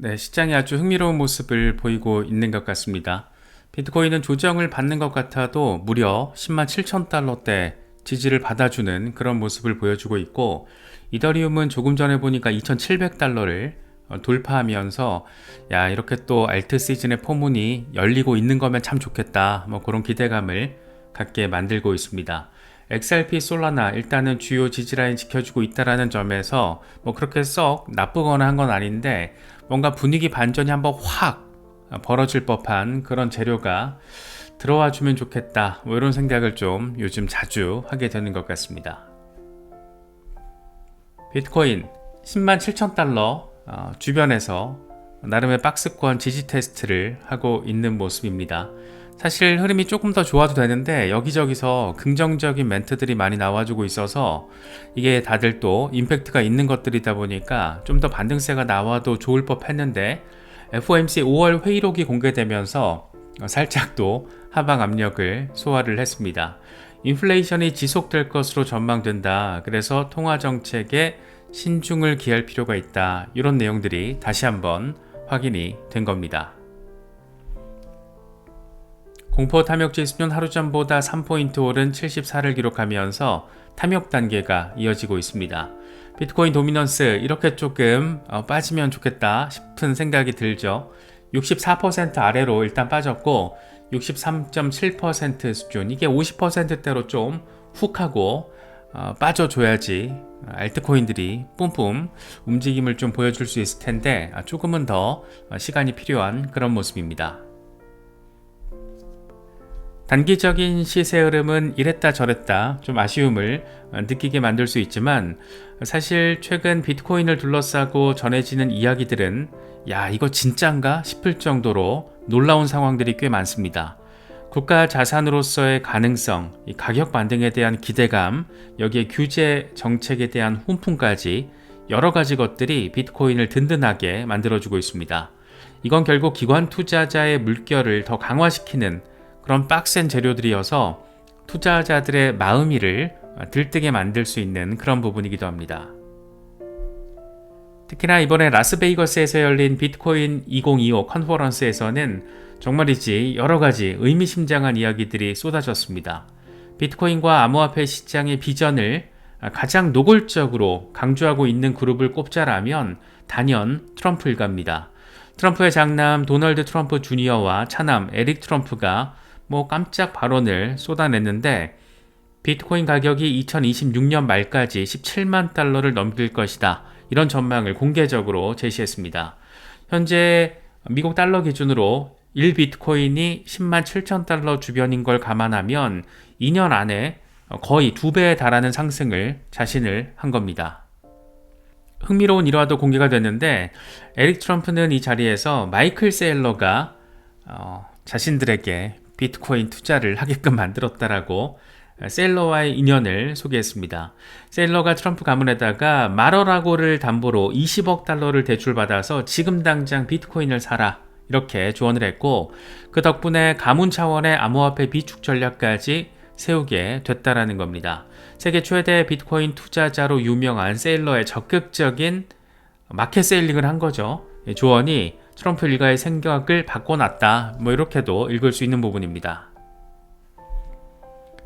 네, 시장이 아주 흥미로운 모습을 보이고 있는 것 같습니다. 비트코인은 조정을 받는 것 같아도 무려 10만 7천 달러대 지지를 받아주는 그런 모습을 보여주고 있고, 이더리움은 조금 전에 보니까 2,700달러를 돌파하면서 야, 이렇게 또 알트 시즌의 포문이 열리고 있는 거면 참 좋겠다, 뭐 그런 기대감을 갖게 만들고 있습니다. XRP 솔라나 일단은 주요 지지라인 지켜주고 있다라는 점에서 뭐 그렇게 썩 나쁘거나 한 건 아닌데, 뭔가 분위기 반전이 한번 확 벌어질 법한 그런 재료가 들어와 주면 좋겠다, 뭐 이런 생각을 좀 요즘 자주 하게 되는 것 같습니다. 비트코인 10만 7천 달러 주변에서 나름의 박스권 지지 테스트를 하고 있는 모습입니다. 사실 흐름이 조금 더 좋아도 되는데 여기저기서 긍정적인 멘트들이 많이 나와주고 있어서 이게 다들 또 임팩트가 있는 것들이다 보니까 좀 더 반등세가 나와도 좋을 법 했는데, FOMC 5월 회의록이 공개되면서 살짝 또 하방 압력을 소화를 했습니다. 인플레이션이 지속될 것으로 전망된다. 그래서 통화정책에 신중을 기할 필요가 있다. 이런 내용들이 다시 한번 확인이 된 겁니다. 공포 탐욕지수는 하루 전보다 3포인트 오른 74를 기록하면서 탐욕 단계가 이어지고 있습니다. 비트코인 도미넌스 이렇게 조금 빠지면 좋겠다 싶은 생각이 들죠. 64% 아래로 일단 빠졌고 63.7% 수준, 이게 50%대로 좀 훅 하고 빠져줘야지 알트코인들이 뿜뿜 움직임을 좀 보여줄 수 있을 텐데 조금은 더 시간이 필요한 그런 모습입니다. 단기적인 시세 흐름은 이랬다 저랬다 좀 아쉬움을 느끼게 만들 수 있지만, 사실 최근 비트코인을 둘러싸고 전해지는 이야기들은 야, 이거 진짠가 싶을 정도로 놀라운 상황들이 꽤 많습니다. 국가 자산으로서의 가능성, 이 가격 반등에 대한 기대감, 여기에 규제 정책에 대한 훈풍까지 여러 가지 것들이 비트코인을 든든하게 만들어주고 있습니다. 이건 결국 기관 투자자의 물결을 더 강화시키는 그런 빡센 재료들이어서 투자자들의 마음이를 들뜨게 만들 수 있는 그런 부분이기도 합니다. 특히나 이번에 라스베이거스에서 열린 비트코인 2025 컨퍼런스에서는 정말이지 여러가지 의미심장한 이야기들이 쏟아졌습니다. 비트코인과 암호화폐 시장의 비전을 가장 노골적으로 강조하고 있는 그룹을 꼽자라면 단연 트럼프 일가입니다. 트럼프의 장남 도널드 트럼프 주니어와 차남 에릭 트럼프가 깜짝 발언을 쏟아냈는데, 비트코인 가격이 2026년 말까지 17만 달러를 넘길 것이다, 이런 전망을 공개적으로 제시했습니다. 현재 미국 달러 기준으로 1비트코인이 10만 7천 달러 주변인 걸 감안하면 2년 안에 거의 2배에 달하는 상승을 자신을 한 겁니다. 흥미로운 일화도 공개가 됐는데, 에릭 트럼프는 이 자리에서 마이클 세일러가 자신들에게 비트코인 투자를 하게끔 만들었다라고 세일러와의 인연을 소개했습니다. 세일러가 트럼프 가문에다가 말어라고를 담보로 20억 달러를 대출받아서 지금 당장 비트코인을 사라, 이렇게 조언을 했고, 그 덕분에 가문 차원의 암호화폐 비축 전략까지 세우게 됐다라는 겁니다. 세계 최대 비트코인 투자자로 유명한 세일러의 적극적인 마켓 세일링을 한 거죠. 조언이 트럼프 일가의 생각을 바꿔놨다, 이렇게도 읽을 수 있는 부분입니다.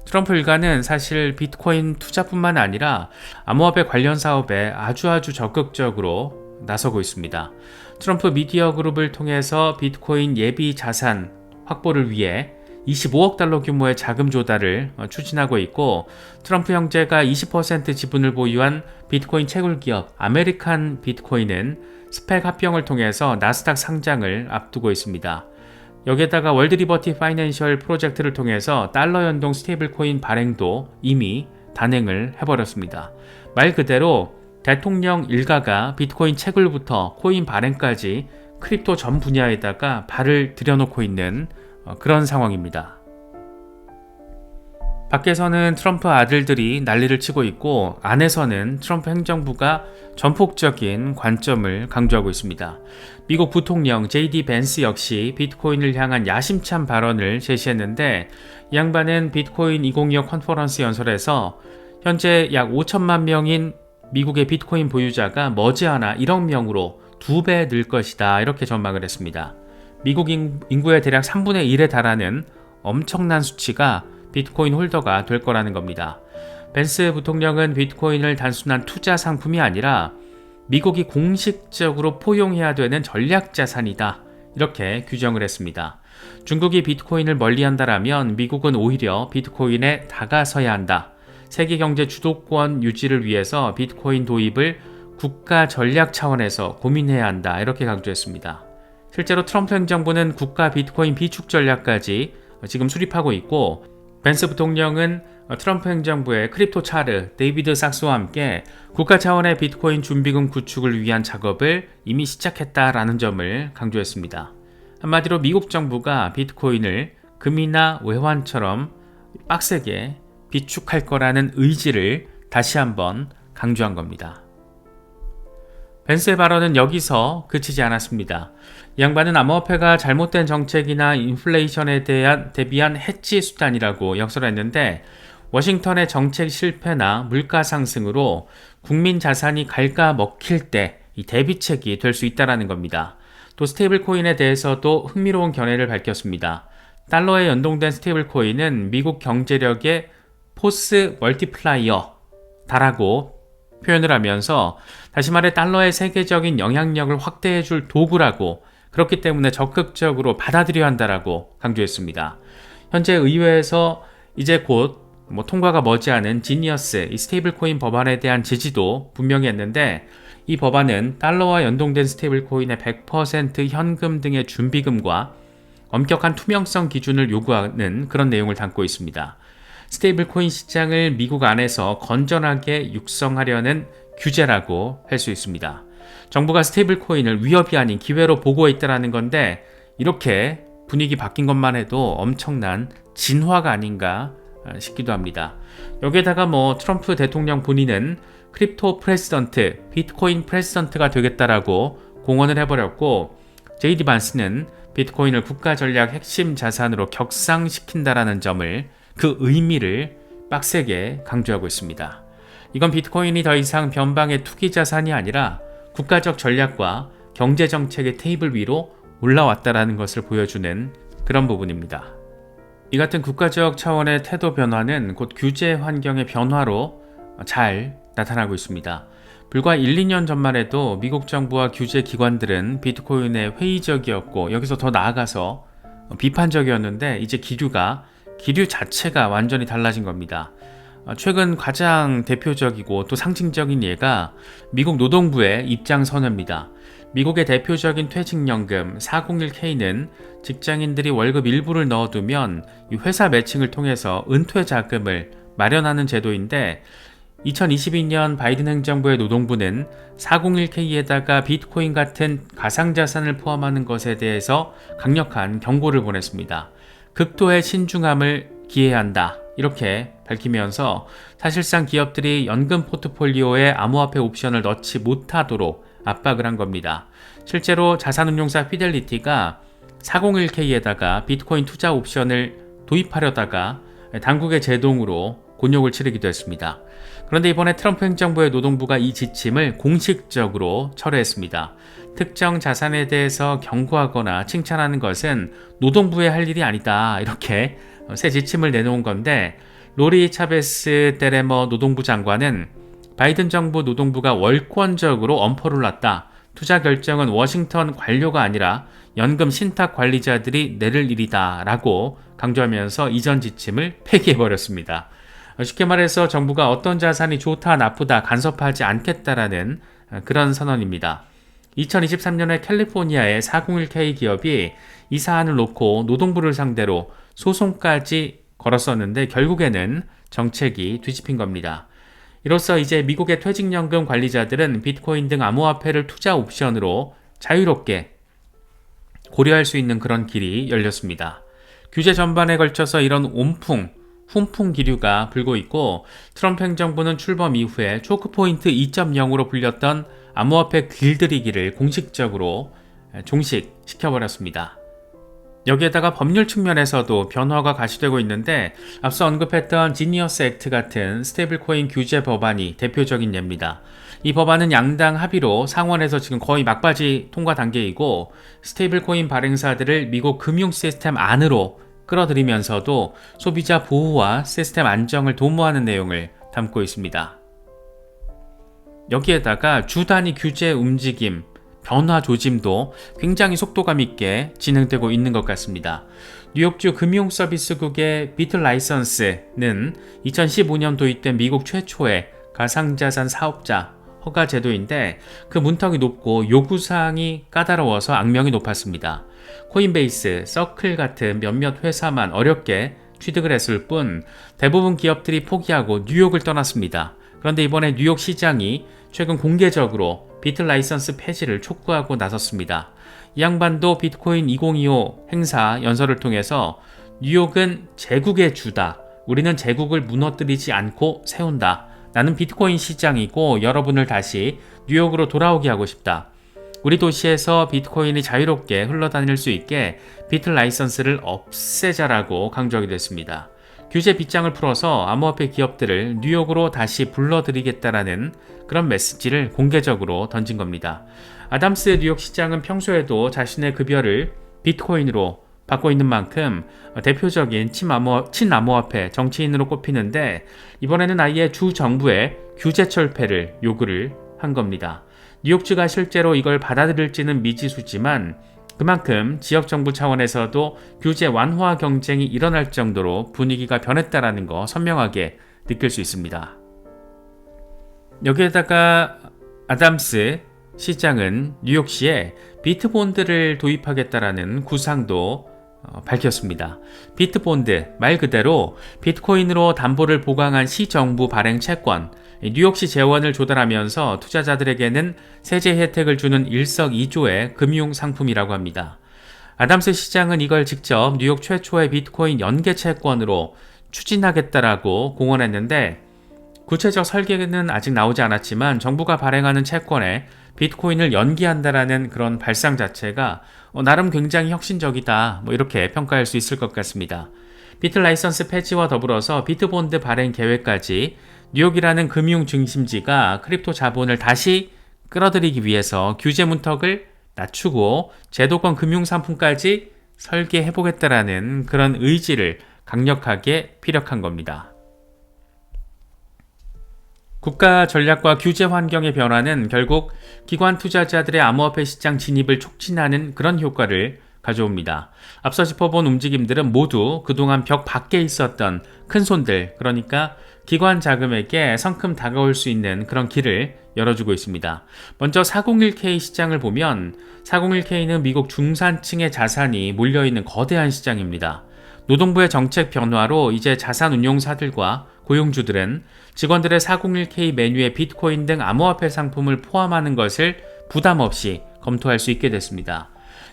트럼프 일가는 사실 비트코인 투자뿐만 아니라 암호화폐 관련 사업에 아주 적극적으로 나서고 있습니다. 트럼프 미디어 그룹을 통해서 비트코인 예비 자산 확보를 위해 25억 달러 규모의 자금 조달을 추진하고 있고, 트럼프 형제가 20% 지분을 보유한 비트코인 채굴 기업 아메리칸 비트코인은 스펙 합병을 통해서 나스닥 상장을 앞두고 있습니다. 여기에다가 월드리버티 파이낸셜 프로젝트를 통해서 달러 연동 스테이블 코인 발행도 이미 단행을 해버렸습니다. 말 그대로 대통령 일가가 비트코인 채굴부터 코인 발행까지 크립토 전 분야에다가 발을 들여놓고 있는 그런 상황입니다. 밖에서는 트럼프 아들들이 난리를 치고 있고, 안에서는 트럼프 행정부가 전폭적인 관점을 강조하고 있습니다. 미국 부통령 JD 벤스 역시 비트코인을 향한 야심찬 발언을 제시했는데, 이 양반은 비트코인 2025 컨퍼런스 연설에서 현재 약 5천만 명인 미국의 비트코인 보유자가 머지않아 1억 명으로 2배 늘 것이다 이렇게 전망을 했습니다. 미국 인구의 대략 3분의 1에 달하는 엄청난 수치가 비트코인 홀더가 될 거라는 겁니다. 벤스 부통령은 비트코인을 단순한 투자 상품이 아니라 미국이 공식적으로 포용해야 되는 전략 자산이다 이렇게 규정을 했습니다. 중국이 비트코인을 멀리한다라면 미국은 오히려 비트코인에 다가서야 한다. 세계 경제 주도권 유지를 위해서 비트코인 도입을 국가 전략 차원에서 고민해야 한다 이렇게 강조했습니다. 실제로 트럼프 행정부는 국가 비트코인 비축 전략까지 지금 수립하고 있고, 벤스 부통령은 트럼프 행정부의 크립토 차르 데이비드 sak스와 함께 국가 차원의 비트코인 준비금 구축을 위한 작업을 이미 시작했다라는 점을 강조했습니다. 한마디로 미국 정부가 비트코인을 금이나 외환처럼 빡세게 비축할 거라는 의지를 다시 한번 강조한 겁니다. 벤스의 발언은 여기서 그치지 않았습니다. 이 양반은 암호화폐가 잘못된 정책이나 인플레이션에 대비한 해지 수단이라고 역설했는데, 워싱턴의 정책 실패나 물가 상승으로 국민 자산이 갉아 먹힐 때 이 대비책이 될 수 있다는 겁니다. 또 스테이블 코인에 대해서도 흥미로운 견해를 밝혔습니다. 달러에 연동된 스테이블 코인은 미국 경제력의 포스 멀티플라이어다라고 표현을 하면서, 다시 말해 달러의 세계적인 영향력을 확대해줄 도구라고, 그렇기 때문에 적극적으로 받아들여야 한다라고 강조했습니다. 현재 의회에서 이제 곧 통과가 머지않은 지니어스 이 스테이블 코인 법안에 대한 지지도 분명히 했는데, 이 법안은 달러와 연동된 스테이블 코인의 100% 현금 등의 준비금과 엄격한 투명성 기준을 요구하는 그런 내용을 담고 있습니다. 스테이블 코인 시장을 미국 안에서 건전하게 육성하려는 규제라고 할 수 있습니다. 정부가 스테이블 코인을 위협이 아닌 기회로 보고 있다는 건데, 이렇게 분위기 바뀐 것만 해도 엄청난 진화가 아닌가 싶기도 합니다. 여기에다가 트럼프 대통령 본인은 크립토 프레시던트, 비트코인 프레시던트가 되겠다라고 공언을 해버렸고, 제이디 반스는 비트코인을 국가 전략 핵심 자산으로 격상시킨다라는 점을, 그 의미를 빡세게 강조하고 있습니다. 이건 비트코인이 더 이상 변방의 투기 자산이 아니라 국가적 전략과 경제 정책의 테이블 위로 올라왔다라는 것을 보여주는 그런 부분입니다. 이 같은 국가적 차원의 태도 변화는 곧 규제 환경의 변화로 잘 나타나고 있습니다. 불과 1, 2년 전만 해도 미국 정부와 규제 기관들은 비트코인에 회의적이었고, 여기서 더 나아가서 비판적이었는데, 이제 기류 자체가 완전히 달라진 겁니다. 최근 가장 대표적이고 또 상징적인 예가 미국 노동부의 입장 선언입니다. 미국의 대표적인 퇴직연금 401k는 직장인들이 월급 일부를 넣어두면 이 회사 매칭을 통해서 은퇴 자금을 마련하는 제도인데, 2022년 바이든 행정부의 노동부는 401k에다가 비트코인 같은 가상자산을 포함하는 것에 대해서 강력한 경고를 보냈습니다. 극도의 신중함을 기해야 한다 이렇게 밝히면서, 사실상 기업들이 연금 포트폴리오에 암호화폐 옵션을 넣지 못하도록 압박을 한 겁니다. 실제로 자산운용사 피델리티가 401k에다가 비트코인 투자 옵션을 도입하려다가 당국의 제동으로 곤욕을 치르기도 했습니다. 그런데 이번에 트럼프 행정부의 노동부가 이 지침을 공식적으로 철회했습니다. 특정 자산에 대해서 경고하거나 칭찬하는 것은 노동부의 할 일이 아니다 이렇게 새 지침을 내놓은 건데, 로리 차베스 데레머 노동부 장관은 바이든 정부 노동부가 월권적으로 엄포를 놨다. 투자 결정은 워싱턴 관료가 아니라 연금 신탁 관리자들이 내릴 일이다 라고 강조하면서 이전 지침을 폐기해버렸습니다. 쉽게 말해서 정부가 어떤 자산이 좋다 나쁘다 간섭하지 않겠다라는 그런 선언입니다. 2023년에 캘리포니아의 401k 기업이 이 사안을 놓고 노동부를 상대로 소송까지 걸었었는데, 결국에는 정책이 뒤집힌 겁니다. 이로써 이제 미국의 퇴직연금 관리자들은 비트코인 등 암호화폐를 투자 옵션으로 자유롭게 고려할 수 있는 그런 길이 열렸습니다. 규제 전반에 걸쳐서 이런 훈풍 기류가 불고 있고, 트럼프 행정부는 출범 이후에 초크포인트 2.0으로 불렸던 암호화폐 길들이기를 공식적으로 종식시켜버렸습니다. 여기에다가 법률 측면에서도 변화가 가시되고 있는데 앞서 언급했던 지니어스 액트 같은 스테이블코인 규제 법안이 대표적인 예입니다. 이 법안은 양당 합의로 상원에서 지금 거의 막바지 통과 단계이고 스테이블코인 발행사들을 미국 금융 시스템 안으로 끌어들이면서도 소비자 보호와 시스템 안정을 도모하는 내용을 담고 있습니다. 여기에다가 주 단위 규제 움직임, 변화 조짐도 굉장히 속도감 있게 진행되고 있는 것 같습니다. 뉴욕주 금융서비스국의 비트 라이선스는 2015년 도입된 미국 최초의 가상자산 사업자 허가 제도인데 그 문턱이 높고 요구사항이 까다로워서 악명이 높았습니다. 코인베이스, 서클 같은 몇몇 회사만 어렵게 취득을 했을 뿐 대부분 기업들이 포기하고 뉴욕을 떠났습니다. 그런데 이번에 뉴욕 시장이 최근 공개적으로 비트 라이선스 폐지를 촉구하고 나섰습니다. 이 양반도 비트코인 2025 행사 연설을 통해서 뉴욕은 제국의 주다. 우리는 제국을 무너뜨리지 않고 세운다. 나는 비트코인 시장이고 여러분을 다시 뉴욕으로 돌아오게 하고 싶다. 우리 도시에서 비트코인이 자유롭게 흘러다닐 수 있게 비트 라이선스를 없애자라고 강조하기도 했습니다. 규제 빗장을 풀어서 암호화폐 기업들을 뉴욕으로 다시 불러들이겠다라는 그런 메시지를 공개적으로 던진 겁니다. 아담스 뉴욕 시장은 평소에도 자신의 급여를 비트코인으로 받고 있는 만큼 대표적인 친암호화폐 정치인으로 꼽히는데 이번에는 아예 주 정부의 규제 철폐를 요구를 한 겁니다. 뉴욕주가 실제로 이걸 받아들일지는 미지수지만 그만큼 지역정부 차원에서도 규제 완화 경쟁이 일어날 정도로 분위기가 변했다라는 거 선명하게 느낄 수 있습니다. 여기에다가 아담스 시장은 뉴욕시에 비트본드를 도입하겠다라는 구상도 밝혔습니다. 비트본드, 말 그대로 비트코인으로 담보를 보강한 시정부 발행 채권, 뉴욕시 재원을 조달하면서 투자자들에게는 세제 혜택을 주는 일석이조의 금융 상품이라고 합니다. 아담스 시장은 이걸 직접 뉴욕 최초의 비트코인 연계 채권으로 추진하겠다라고 공언했는데 구체적 설계는 아직 나오지 않았지만 정부가 발행하는 채권에 비트코인을 연기한다라는 그런 발상 자체가 나름 굉장히 혁신적이다 이렇게 평가할 수 있을 것 같습니다. 비트 라이선스 폐지와 더불어서 비트본드 발행 계획까지 뉴욕이라는 금융 중심지가 크립토 자본을 다시 끌어들이기 위해서 규제 문턱을 낮추고 제도권 금융 상품까지 설계해보겠다라는 그런 의지를 강력하게 피력한 겁니다. 국가 전략과 규제 환경의 변화는 결국 기관 투자자들의 암호화폐 시장 진입을 촉진하는 그런 효과를 가져옵니다. 앞서 짚어본 움직임들은 모두 그동안 벽 밖에 있었던 큰 손들, 그러니까 기관 자금에게 성큼 다가올 수 있는 그런 길을 열어주고 있습니다. 먼저 401k 시장을 보면 401k는 미국 중산층의 자산이 몰려있는 거대한 시장입니다. 노동부의 정책 변화로 이제 자산운용사들과 고용주들은 직원들의 401k 메뉴에 비트코인 등 암호화폐 상품을 포함하는 것을 부담 없이 검토할 수 있게 됐습니다.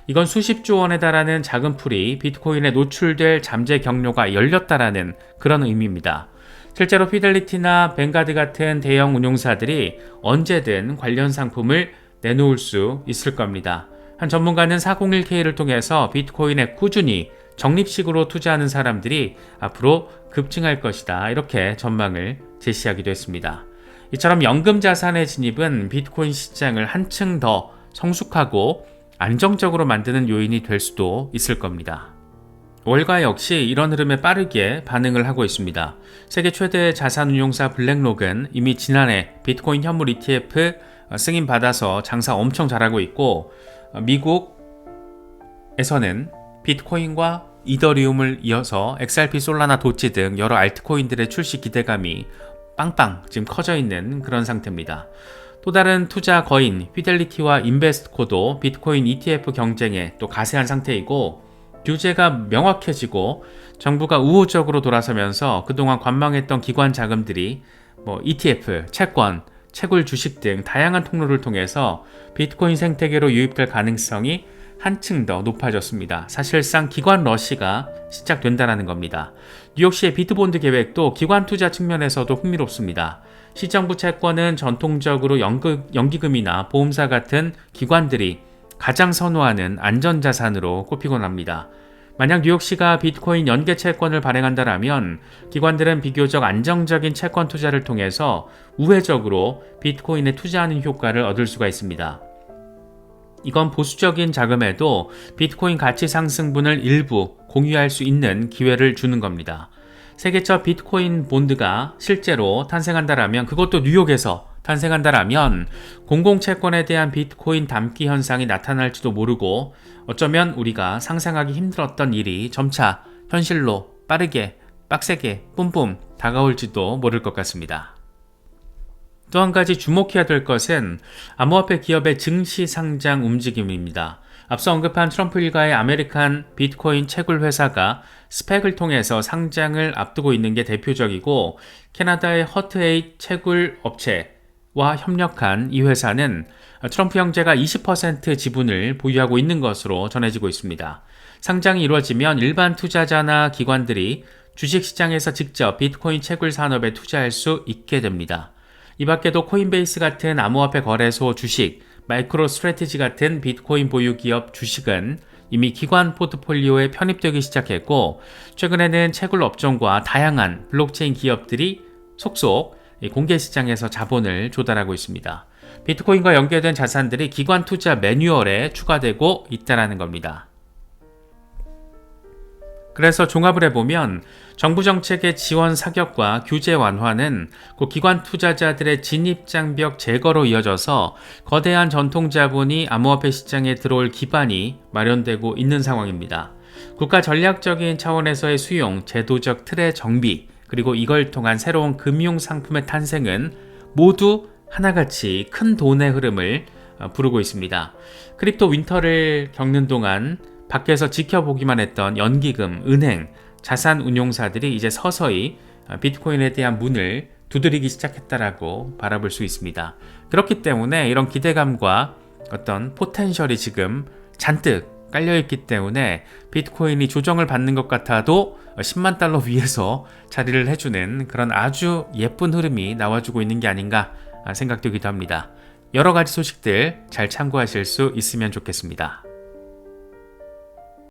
이건 수십조 원에 달하는 자금풀이 비트코인에 노출될 잠재 경로가 열렸다라는 그런 의미입니다. 실제로 피델리티나 뱅가드 같은 대형 운용사들이 언제든 관련 상품을 내놓을 수 있을 겁니다. 한 전문가는 401k를 통해서 비트코인에 꾸준히 적립식으로 투자하는 사람들이 앞으로 급증할 것이다. 이렇게 전망을 제시하기도 했습니다. 이처럼 연금 자산의 진입은 비트코인 시장을 한층 더 성숙하고 안정적으로 만드는 요인이 될 수도 있을 겁니다. 월가 역시 이런 흐름에 빠르게 반응을 하고 있습니다. 세계 최대 자산운용사 블랙록은 이미 지난해 비트코인 현물 ETF 승인받아서 장사 엄청 잘하고 있고 미국에서는 비트코인과 이더리움을 이어서 XRP, 솔라나, 도치 등 여러 알트코인들의 출시 기대감이 빵빵 지금 커져 있는 그런 상태입니다. 또 다른 투자 거인 피델리티와 인베스트코도 비트코인 ETF 경쟁에 또 가세한 상태이고 규제가 명확해지고 정부가 우호적으로 돌아서면서 그동안 관망했던 기관 자금들이 ETF, 채권, 채굴 주식 등 다양한 통로를 통해서 비트코인 생태계로 유입될 가능성이 한층 더 높아졌습니다. 사실상 기관 러시가 시작된다는 겁니다. 뉴욕시의 비트본드 계획도 기관 투자 측면에서도 흥미롭습니다. 시정부 채권은 전통적으로 연기금이나 보험사 같은 기관들이 가장 선호하는 안전자산으로 꼽히곤 합니다. 만약 뉴욕시가 비트코인 연계 채권을 발행한다라면 기관들은 비교적 안정적인 채권 투자를 통해서 우회적으로 비트코인에 투자하는 효과를 얻을 수가 있습니다. 이건 보수적인 자금에도 비트코인 가치 상승분을 일부 공유할 수 있는 기회를 주는 겁니다. 세계 첫 비트코인 본드가 실제로 탄생한다라면, 그것도 뉴욕에서 탄생한다라면 공공채권에 대한 비트코인 담기 현상이 나타날지도 모르고, 어쩌면 우리가 상상하기 힘들었던 일이 점차 현실로 빠르게 빡세게 뿜뿜 다가올지도 모를 것 같습니다. 또 한 가지 주목해야 될 것은 암호화폐 기업의 증시 상장 움직임입니다. 앞서 언급한 트럼프 일가의 아메리칸 비트코인 채굴 회사가 스펙을 통해서 상장을 앞두고 있는 게 대표적이고, 캐나다의 허트에잇 채굴 업체와 협력한 이 회사는 트럼프 형제가 20% 지분을 보유하고 있는 것으로 전해지고 있습니다. 상장이 이루어지면 일반 투자자나 기관들이 주식시장에서 직접 비트코인 채굴 산업에 투자할 수 있게 됩니다. 이 밖에도 코인베이스 같은 암호화폐 거래소 주식, 마이크로 스트래티지 같은 비트코인 보유 기업 주식은 이미 기관 포트폴리오에 편입되기 시작했고, 최근에는 채굴 업종과 다양한 블록체인 기업들이 속속 공개 시장에서 자본을 조달하고 있습니다. 비트코인과 연계된 자산들이 기관 투자 매뉴얼에 추가되고 있다는 겁니다. 그래서 종합을 해보면 정부 정책의 지원 사격과 규제 완화는 곧 기관 투자자들의 진입 장벽 제거로 이어져서 거대한 전통 자본이 암호화폐 시장에 들어올 기반이 마련되고 있는 상황입니다. 국가 전략적인 차원에서의 수용, 제도적 틀의 정비, 그리고 이걸 통한 새로운 금융 상품의 탄생은 모두 하나같이 큰 돈의 흐름을 부르고 있습니다. 크립토 윈터를 겪는 동안 밖에서 지켜보기만 했던 연기금, 은행, 자산 운용사들이 이제 서서히 비트코인에 대한 문을 두드리기 시작했다라고 바라볼 수 있습니다. 그렇기 때문에 이런 기대감과 어떤 포텐셜이 지금 잔뜩 깔려있기 때문에 비트코인이 조정을 받는 것 같아도 10만 달러 위에서 자리를 해주는 그런 아주 예쁜 흐름이 나와주고 있는 게 아닌가 생각되기도 합니다. 여러 가지 소식들 잘 참고하실 수 있으면 좋겠습니다.